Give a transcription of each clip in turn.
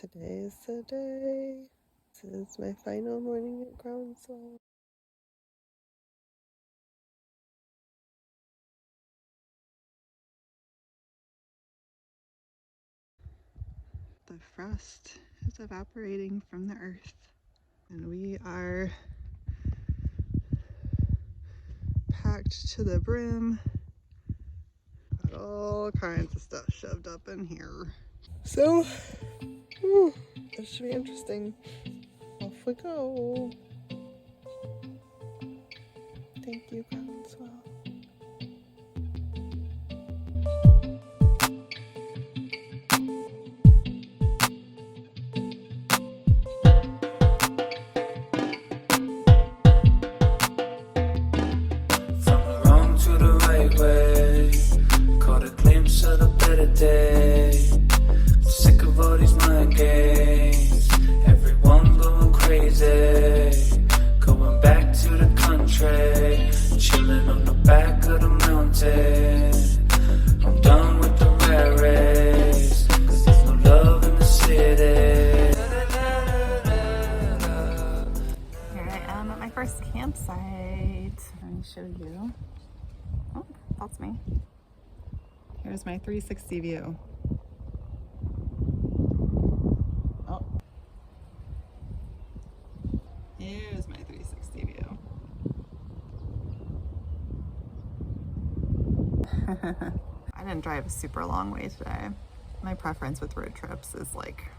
Today is the day. This is my final morning at Groundswell. The frost is evaporating from the earth, and we are packed to the brim. Got all kinds of stuff shoved up in here. So, this should be interesting. Off we go. Thank you, Groundswell. From the wrong to the right way, caught a glimpse of the better day. Sick of all these mind games, everyone going crazy. Going back to the country, chilling on the back of the mountain. I'm done with the rat race, 'cause there's no love in the city. Here I am at my first campsite. Let me show you. Oh, that's me. Here's my 360 view. Oh. Here's my 360 view. I didn't drive a super long way today. My preference with road trips is like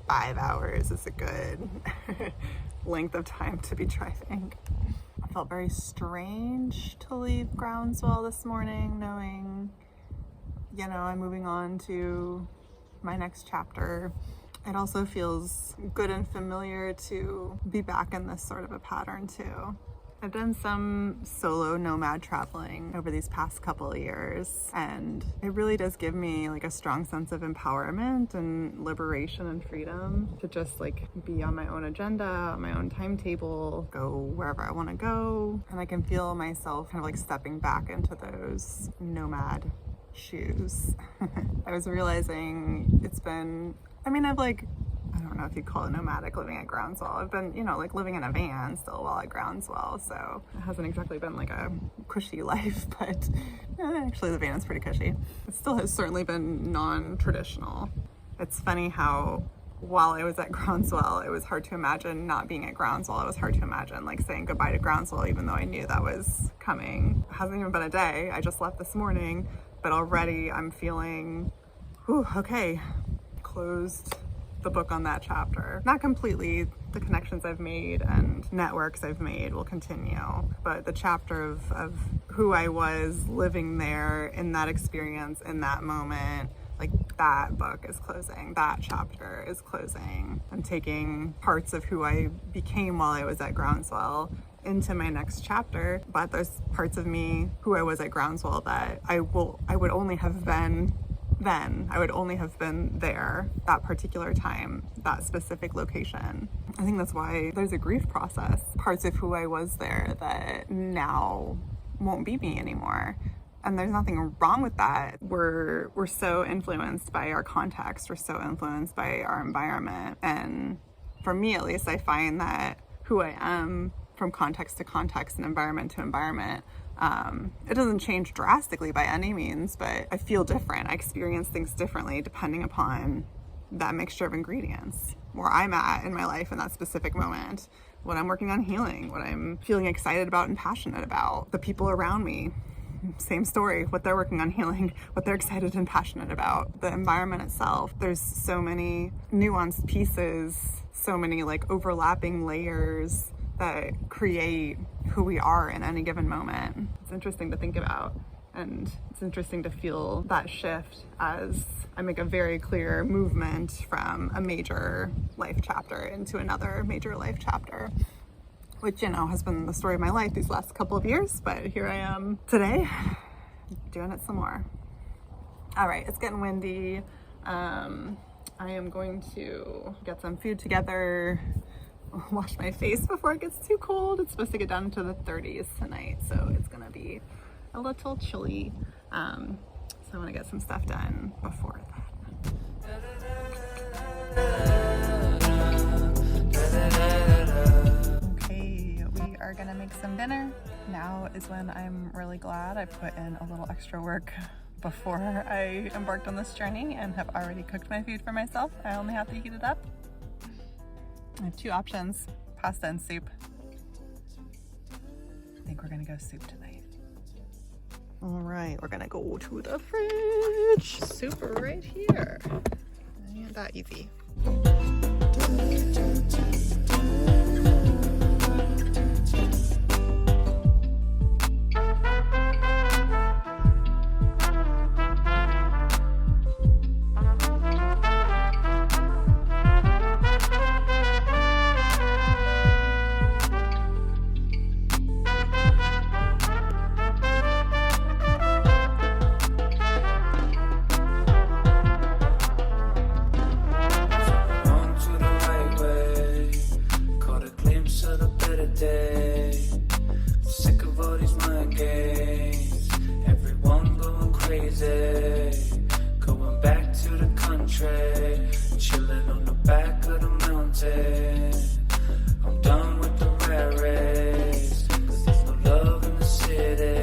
5 hours is a good length of time to be driving. I felt very strange to leave Groundswell this morning, knowing, I'm moving on to my next chapter. It also feels good and familiar to be back in this sort of a pattern too. I've done some solo nomad traveling over these past couple of years, and it really does give me like a strong sense of empowerment and liberation and freedom to just be on my own agenda, on my own timetable, go wherever I want to go. And I can feel myself kind of stepping back into those nomad shoes. I was realizing I don't know if you'd call it nomadic living at Groundswell. I've been, living in a van still while at Groundswell, so it hasn't exactly been like a cushy life, but actually the van is pretty cushy. It still has certainly been non-traditional. It's funny how while I was at Groundswell, it was hard to imagine not being at Groundswell. It was hard to imagine saying goodbye to Groundswell, even though I knew that was coming. It hasn't even been a day. I just left this morning, but already I'm feeling, okay, closed the book on that chapter. Not completely. The connections I've made and networks I've made will continue, but the chapter of who I was living there in that experience, in that moment, that book is closing. That chapter is closing. I'm taking parts of who I became while I was at Groundswell into my next chapter, but there's parts of me who I was at Groundswell that I would only have been then. I would only have been there that particular time, that specific location. I think that's why there's a grief process. Parts of who I was there that now won't be me anymore. And there's nothing wrong with that. We're so influenced by our context. We're so influenced by our environment. And for me, at least, I find that who I am from context to context and environment to environment, it doesn't change drastically by any means, but I feel different. I experience things differently depending upon that mixture of ingredients, where I'm at in my life in that specific moment, what I'm working on healing, what I'm feeling excited about and passionate about, the people around me. Same story, what they're working on healing, what they're excited and passionate about, the environment itself. There's so many nuanced pieces, so many overlapping layers that create who we are in any given moment. It's interesting to think about, and it's interesting to feel that shift as I make a very clear movement from a major life chapter into another major life chapter, which, has been the story of my life these last couple of years, but here I am today doing it some more. All right, it's getting windy. I am going to get some food together, wash my face before it gets too cold. It's supposed to get down into the 30s tonight, so it's gonna be a little chilly. So I want to get some stuff done before that. are gonna make some dinner. Now is when I'm really glad I put in a little extra work before I embarked on this journey and have already cooked my food for myself. I only have to heat it up. I have two options, pasta and soup. I think we're gonna go soup tonight. All right, we're gonna go to the fridge. Soup right here. Ain't that easy. Chilling on the back of the mountain. I'm done with the rat race, 'cause there's no love in the city.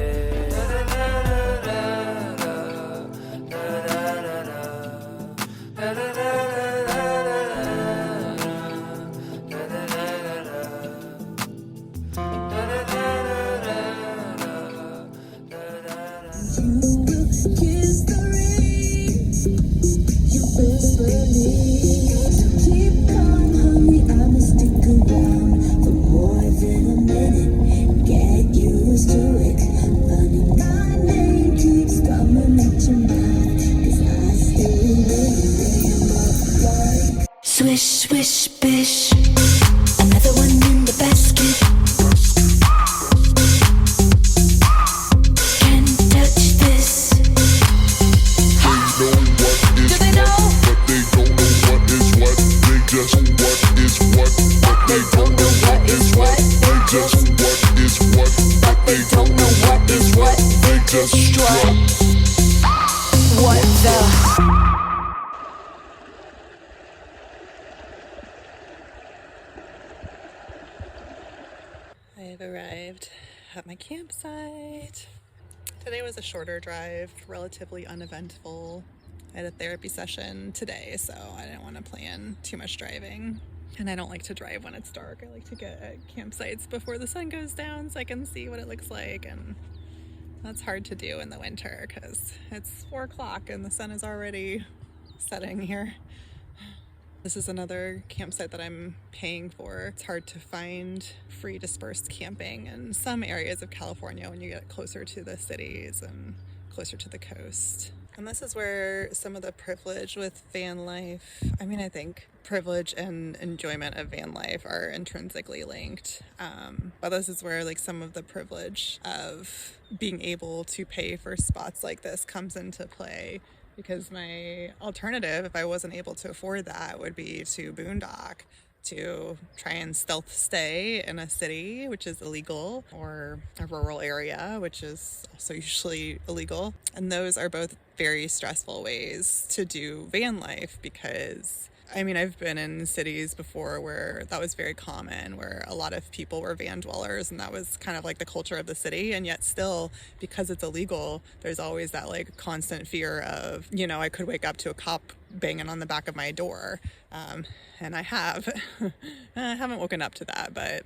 Swish, swish, bish. Another one in the basket. Can't touch this. They know what is Do they know? what, but they don't know what is what. They just know what is what, but they don't know what is what. They just know what is what, but they don't know what is what. They just strut. What the? I have arrived at my campsite. Today was a shorter drive, relatively uneventful. I had a therapy session today, so I didn't want to plan too much driving. And I don't like to drive when it's dark. I like to get at campsites before the sun goes down so I can see what it looks like. And that's hard to do in the winter because it's 4 o'clock and the sun is already setting here. This is another campsite that I'm paying for. It's hard to find free dispersed camping in some areas of California when you get closer to the cities and closer to the coast. And this is where some of the privilege with van life, I think privilege and enjoyment of van life are intrinsically linked. But this is where like some of the privilege of being able to pay for spots like this comes into play. Because my alternative, if I wasn't able to afford that, would be to boondock, to try and stealth stay in a city, which is illegal, or a rural area, which is also usually illegal. And those are both very stressful ways to do van life because I've been in cities before where that was very common, where a lot of people were van dwellers and that was kind of like the culture of the city. And yet still, because it's illegal, there's always that like constant fear of, I could wake up to a cop banging on the back of my door. And I have. I haven't woken up to that, but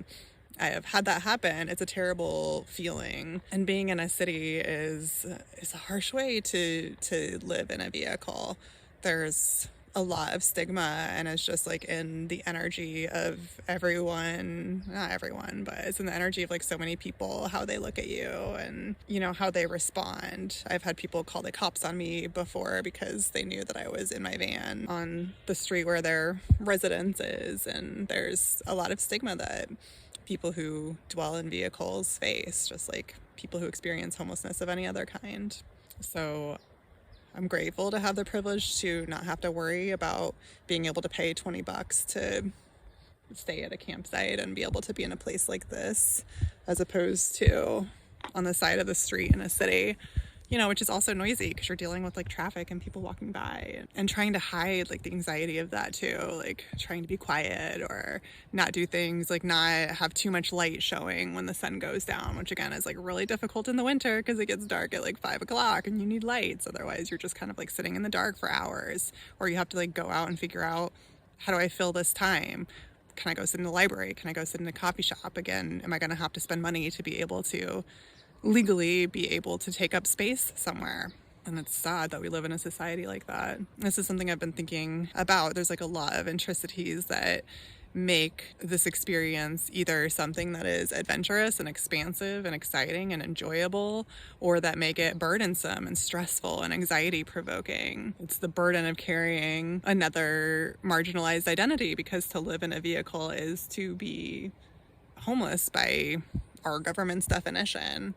I have had that happen. It's a terrible feeling. And being in a city is a harsh way to live in a vehicle. There's a lot of stigma, and it's just like in the energy of everyone, not everyone, but it's in the energy of like so many people, how they look at you and how they respond. I've had people call the cops on me before because they knew that I was in my van on the street where their residence is, and there's a lot of stigma that people who dwell in vehicles face, just like people who experience homelessness of any other kind. So I'm grateful to have the privilege to not have to worry about being able to pay $20 to stay at a campsite and be able to be in a place like this, as opposed to on the side of the street in a city, you know, which is also noisy because you're dealing with like traffic and people walking by, and trying to hide like the anxiety of that too, like trying to be quiet or not do things, like not have too much light showing when the sun goes down, which again is like really difficult in the winter because it gets dark at like 5 o'clock and you need lights. Otherwise you're just kind of like sitting in the dark for hours, or you have to like go out and figure out, how do I fill this time? Can I go sit in the library? Can I go sit in a coffee shop? Again, am I going to have to spend money to be able to legally be able to take up space somewhere? And it's sad that we live in a society like that. This is something I've been thinking about. There's like a lot of intricities that make this experience either something that is adventurous and expansive and exciting and enjoyable, or that make it burdensome and stressful and anxiety provoking. It's the burden of carrying another marginalized identity, because to live in a vehicle is to be homeless by our government's definition.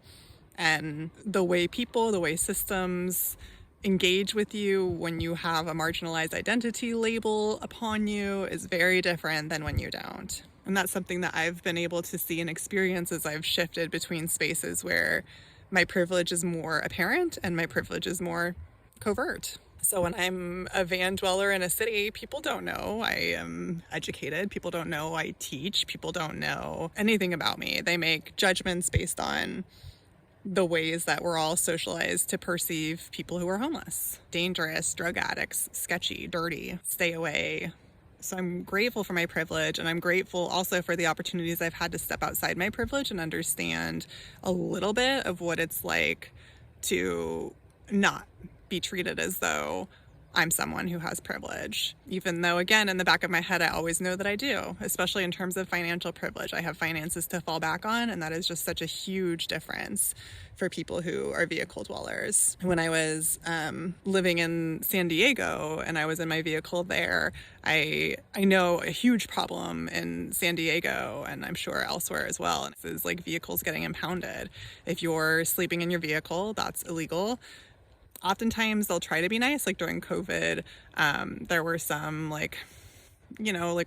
And the way people, the way systems engage with you when you have a marginalized identity label upon you is very different than when you don't. And that's something that I've been able to see and experience as I've shifted between spaces where my privilege is more apparent and my privilege is more covert. So when I'm a van dweller in a city, people don't know I am educated. People don't know I teach. People don't know anything about me. They make judgments based on the ways that we're all socialized to perceive people who are homeless. Dangerous, drug addicts, sketchy, dirty, stay away. So I'm grateful for my privilege, and I'm grateful also for the opportunities I've had to step outside my privilege and understand a little bit of what it's like to not be treated as though I'm someone who has privilege, even though, again, in the back of my head, I always know that I do, especially in terms of financial privilege. I have finances to fall back on, and that is just such a huge difference for people who are vehicle dwellers. When I was living in San Diego and I was in my vehicle there, I know a huge problem in San Diego, and I'm sure elsewhere as well, and this is like vehicles getting impounded. If you're sleeping in your vehicle, that's illegal. Oftentimes they'll try to be nice, like during COVID, there were some like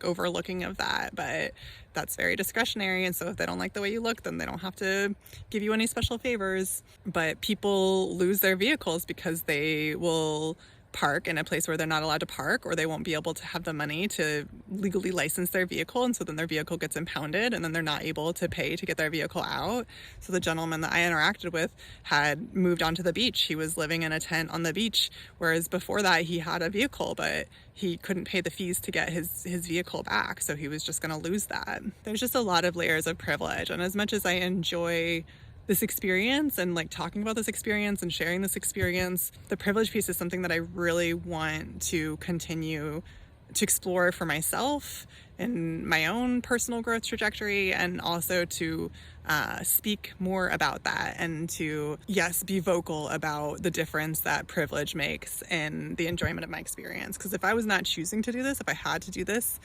overlooking of that, but that's very discretionary. And so if they don't like the way you look, then they don't have to give you any special favors. But people lose their vehicles because they will park in a place where they're not allowed to park, or they won't be able to have the money to legally license their vehicle, and so then their vehicle gets impounded, and then they're not able to pay to get their vehicle out. So the gentleman that I interacted with had moved onto the beach. He was living in a tent on the beach, whereas before that he had a vehicle, but he couldn't pay the fees to get his vehicle back, so he was just going to lose that. There's just a lot of layers of privilege, and as much as I enjoy this experience and like talking about this experience and sharing this experience, the privilege piece is something that I really want to continue to explore for myself in my own personal growth trajectory, and also to speak more about that, and to, yes, be vocal about the difference that privilege makes in the enjoyment of my experience. Because if I was not choosing to do this, if I had to do this,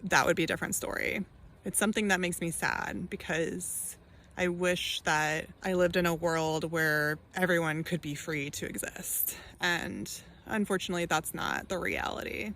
that would be a different story. It's something that makes me sad, because I wish that I lived in a world where everyone could be free to exist. And unfortunately, that's not the reality.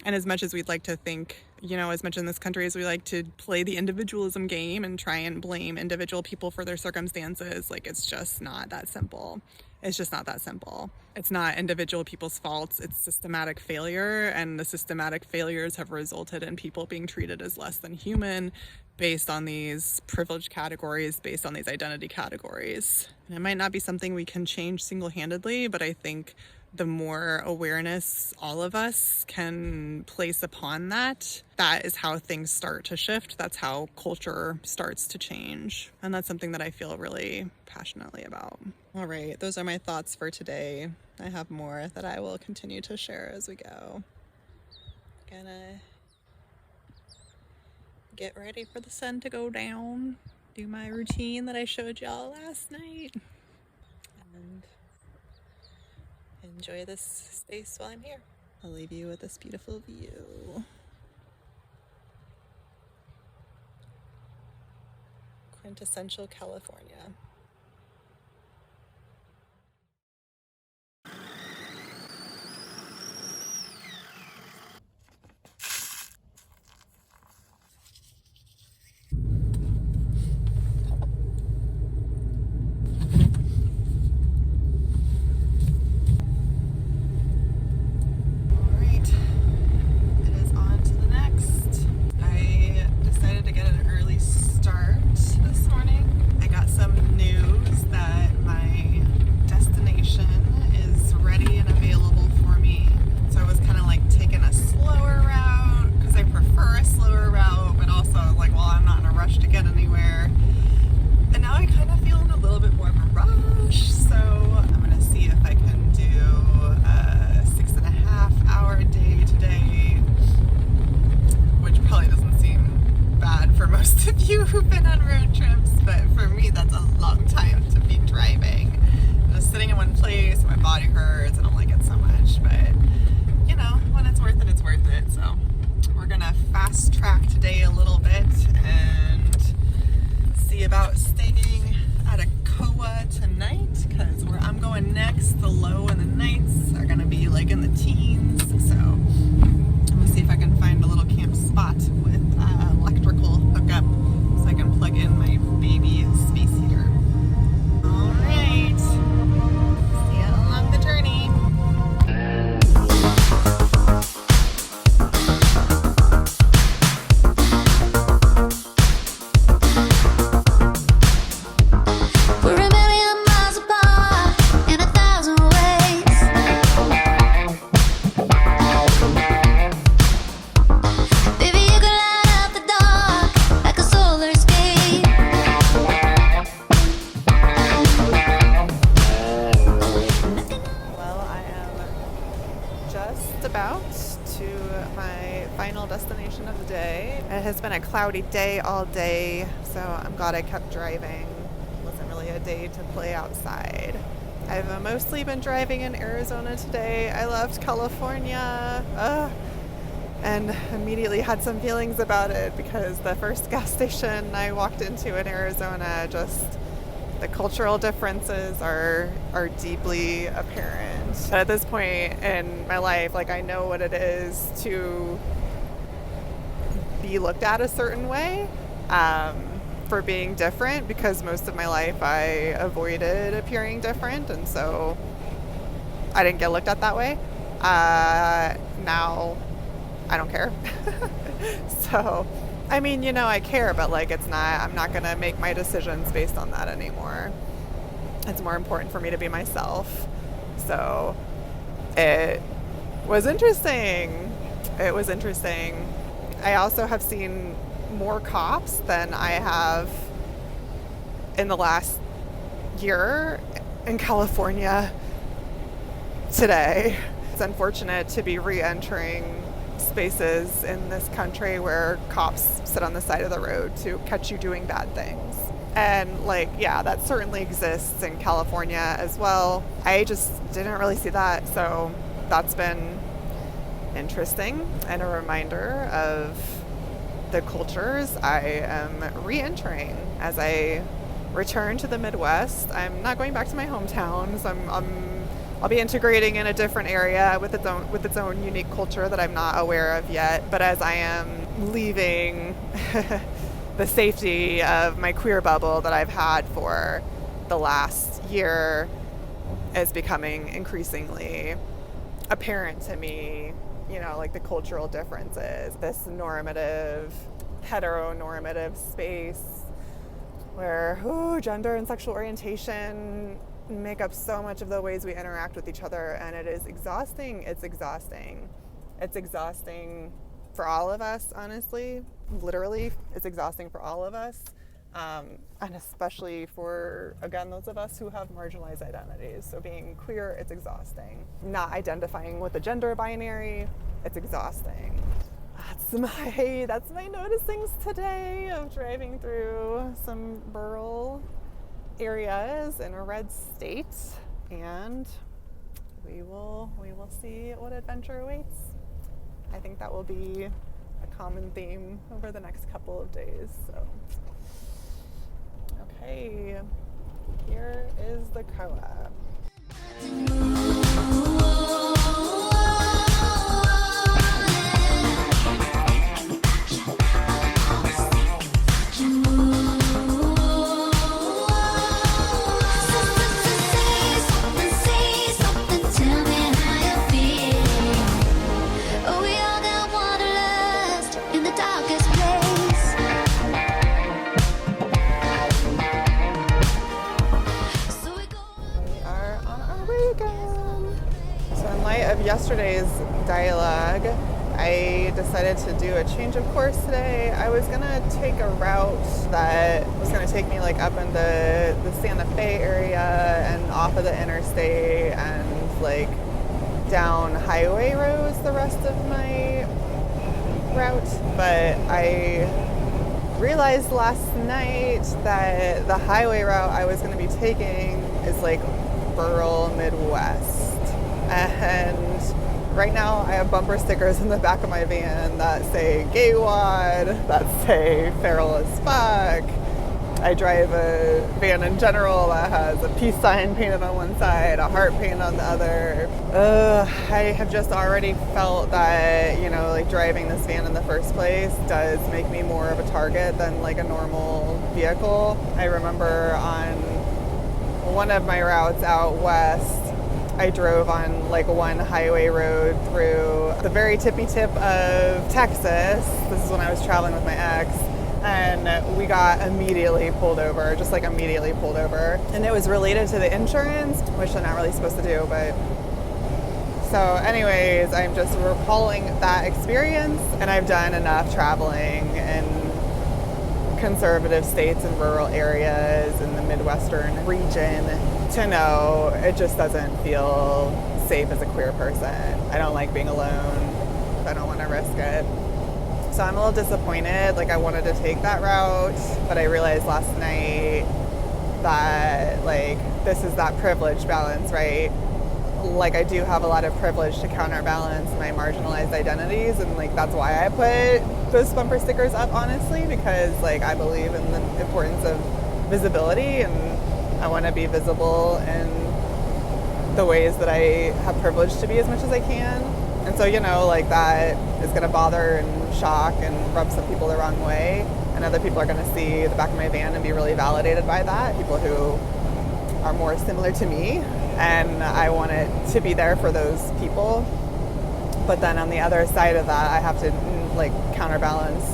And as much as we'd like to think, as much in this country as we like to play the individualism game and try and blame individual people for their circumstances, like, it's just not that simple. It's just not that simple. It's not individual people's faults. It's systematic failure, and the systematic failures have resulted in people being treated as less than human based on these privilege categories, based on these identity categories. And it might not be something we can change single-handedly, but I think the more awareness all of us can place upon that, that is how things start to shift. That's how culture starts to change. And that's something that I feel really passionately about. All right, those are my thoughts for today. I have more that I will continue to share as we go. Gonna get ready for the sun to go down, do my routine that I showed y'all last night, and enjoy this space while I'm here. I'll leave you with this beautiful view. Quintessential California. out to my final destination of the day. It has been a cloudy day all day, so I'm glad I kept driving. It wasn't really a day to play outside. I've mostly been driving in Arizona today. I loved California. And immediately had some feelings about it because the first gas station I walked into in Arizona, just the cultural differences are deeply apparent. But at this point in my life, like, I know what it is to be looked at a certain way for being different, because most of my life I avoided appearing different, and so I didn't get looked at that way. Now I don't care. So, I mean, you know, I care, but like, I'm not gonna make my decisions based on that anymore. It's more important for me to be myself. So it was interesting. I also have seen more cops than I have in the last year in California today. It's unfortunate to be re-entering spaces in this country where cops sit on the side of the road to catch you doing bad things. And like, yeah, that certainly exists in California as well. I just didn't really see that, so that's been interesting and a reminder of the cultures I am re-entering as I return to the Midwest. I'm not going back to my hometown, so I'll be integrating in a different area with its own unique culture that I'm not aware of yet. But as I am leaving the safety of my queer bubble that I've had for the last year, is becoming increasingly apparent to me, you know, like the cultural differences, this normative, heteronormative space where gender and sexual orientation make up so much of the ways we interact with each other, and it is exhausting. It's exhausting for all of us, honestly. Literally, it's exhausting for all of us, and especially for, again, those of us who have marginalized identities. So being queer, it's exhausting. Not identifying with the gender binary, it's exhausting. That's my noticings today of driving through some rural areas in a red state, and we will see what adventure awaits. I think that will be a common theme over the next couple of days. So, okay, here is the co-op. Yesterday's dialogue, I decided to do a change of course today. I was gonna take a route that was gonna take me like up in the Santa Fe area and off of the interstate and like down highway roads the rest of my route, but I realized last night that the highway route I was gonna be taking is like rural Midwest. And right now I have bumper stickers in the back of my van that say gay wad, that say feral as fuck. I drive a van in general that has a peace sign painted on one side, a heart painted on the other. I have just already felt that, you know, like driving this van in the first place does make me more of a target than like a normal vehicle. I remember on one of my routes out west, I drove on like one highway road through the very tippy tip of Texas. This is when I was traveling with my ex, and we got immediately pulled over, just like immediately pulled over. And it was related to the insurance, which they're not really supposed to do, but so anyways, I'm just recalling that experience, and I've done enough traveling in conservative states and rural areas in the Midwestern region to know it just doesn't feel safe as a queer person. I don't like being alone. I don't want to risk it. So I'm a little disappointed. Like, I wanted to take that route, but I realized last night that, like, this is that privilege balance, right? Like, I do have a lot of privilege to counterbalance my marginalized identities, and like that's why I put those bumper stickers up, honestly, because like I believe in the importance of visibility, and I want to be visible in the ways that I have privilege to be as much as I can. And so, you know, like that is going to bother and shock and rub some people the wrong way, and other people are going to see the back of my van and be really validated by that, people who are more similar to me, and I want it to be there for those people. But then on the other side of that, I have to like counterbalance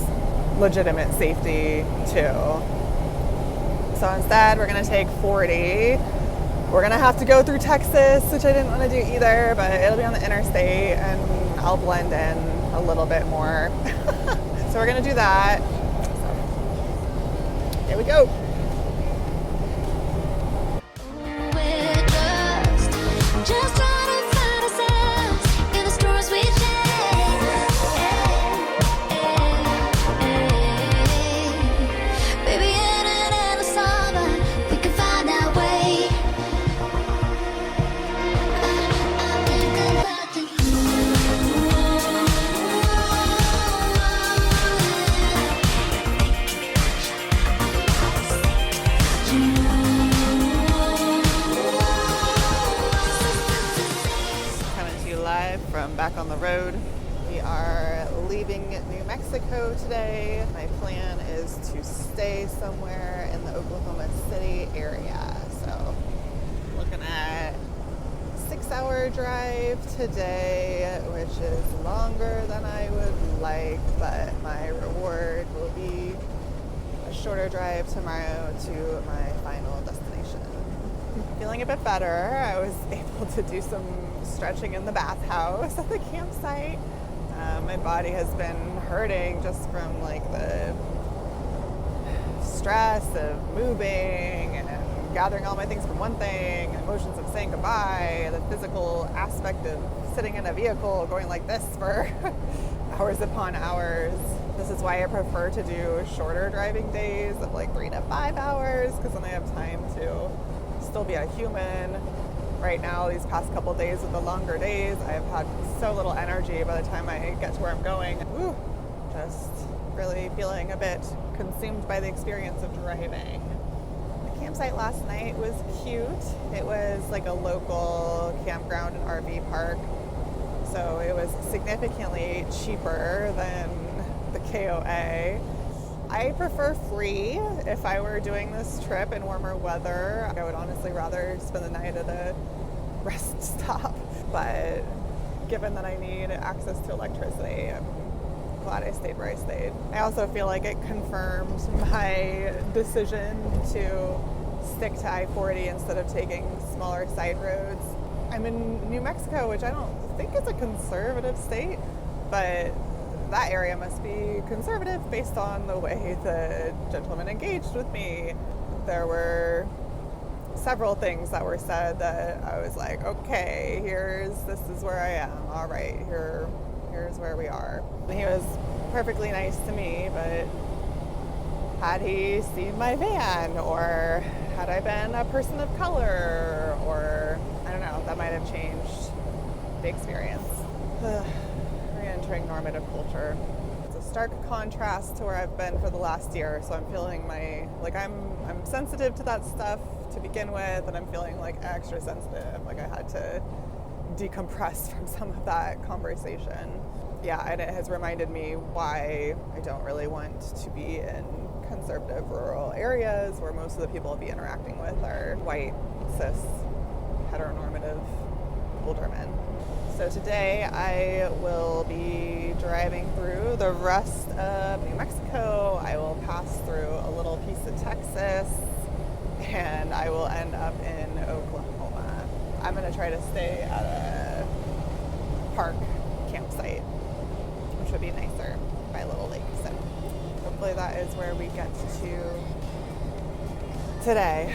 legitimate safety too. So instead, we're gonna take 40. We're gonna have to go through Texas, which I didn't want to do either, but it'll be on the interstate and I'll blend in a little bit more. So we're gonna do that. So, here we go. Just trying to find ourselves in the stories we share. Baby, in an endless summer, we can find our way. I think about from back on the road. We are leaving New Mexico today. My plan is to stay somewhere in the Oklahoma City area. So looking at a 6-hour drive today, which is longer than I would like, but my reward will be a shorter drive tomorrow to my final destination. Feeling a bit better. I was able to do some stretching in the bathhouse at the campsite. My body has been hurting just from like the stress of moving and gathering all my things from one thing, emotions of saying goodbye, the physical aspect of sitting in a vehicle going like this for hours upon hours. This is why I prefer to do shorter driving days of like 3 to 5 hours, because then I have time to still be a human. Right now, these past couple days with the longer days, I've had so little energy by the time I get to where I'm going. Woo, just really feeling a bit consumed by the experience of driving. The campsite last night was cute. It was like a local campground and RV park, so it was significantly cheaper than the KOA. I prefer free. If I were doing this trip in warmer weather, I would honestly rather spend the night at a rest stop. But given that I need access to electricity, I'm glad I stayed where I stayed. I also feel like it confirmed my decision to stick to I-40 instead of taking smaller side roads. I'm in New Mexico, which I don't think is a conservative state, but that area must be conservative based on the way the gentleman engaged with me. There were several things that were said that I was like, okay, this is where I am. All right, here's where we are. And he was perfectly nice to me, but had he seen my van, or had I been a person of color, or I don't know, that might have changed the experience. Entering normative culture. It's a stark contrast to where I've been for the last year, so I'm feeling I'm sensitive to that stuff to begin with, and I'm feeling like extra sensitive, like I had to decompress from some of that conversation. Yeah, and it has reminded me why I don't really want to be in conservative rural areas where most of the people I'll be interacting with are white, cis, heteronormative older men. So today I will be driving through the rest of New Mexico. I will pass through a little piece of Texas, and I will end up in Oklahoma. I'm going to try to stay at a park campsite, which would be nicer, by a little lake. So hopefully that is where we get to today.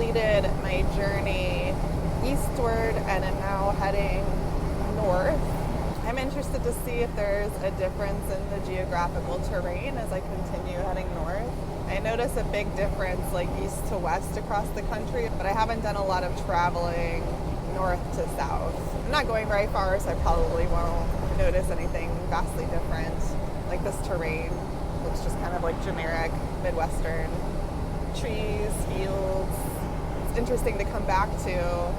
completed my journey eastward and am now heading north. I'm interested to see if there's a difference in the geographical terrain as I continue heading north. I notice a big difference like east to west across the country, but I haven't done a lot of traveling north to south. I'm not going very far, so I probably won't notice anything vastly different. Like this terrain looks just kind of like generic Midwestern trees, fields. It's interesting to come back to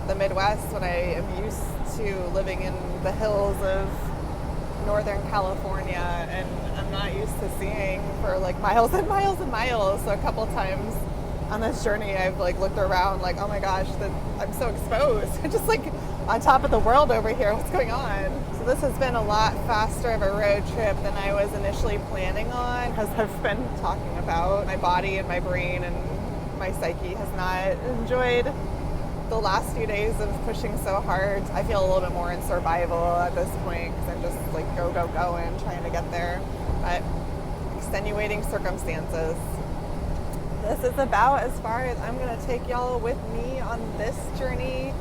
the Midwest when I am used to living in the hills of Northern California, and I'm not used to seeing for like miles and miles and miles. So a couple times on this journey, I've like looked around like, oh my gosh, I'm so exposed. I'm just like on top of the world over here. What's going on? So this has been a lot faster of a road trip than I was initially planning on, because I've been talking about my body and my brain and my psyche has not enjoyed the last few days of pushing so hard. I feel a little bit more in survival at this point because I'm just like go and trying to get there. But extenuating circumstances. This is about as far as I'm gonna take y'all with me on this journey.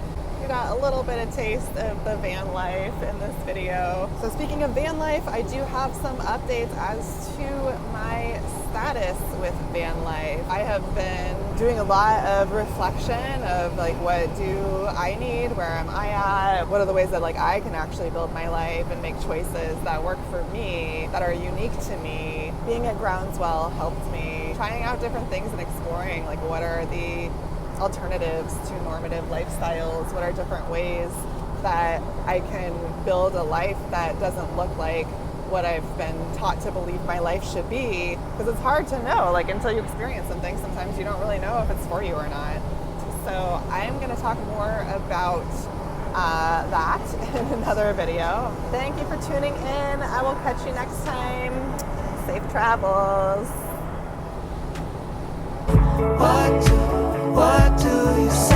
You got a little bit of taste of the van life in this video. So speaking of van life, I do have some updates as to my status with van life. I have been doing a lot of reflection of like, what do I need? Where am I at? What are the ways that like I can actually build my life and make choices that work for me, that are unique to me? Being at Groundswell helped me. Trying out different things and exploring like what are the alternatives to normative lifestyles, what are different ways that I can build a life that doesn't look like what I've been taught to believe my life should be, because it's hard to know, like until you experience something, sometimes you don't really know if it's for you or not. So I'm going to talk more about that in another video. Thank you for tuning in. I will catch you next time. Safe travels. What do you say?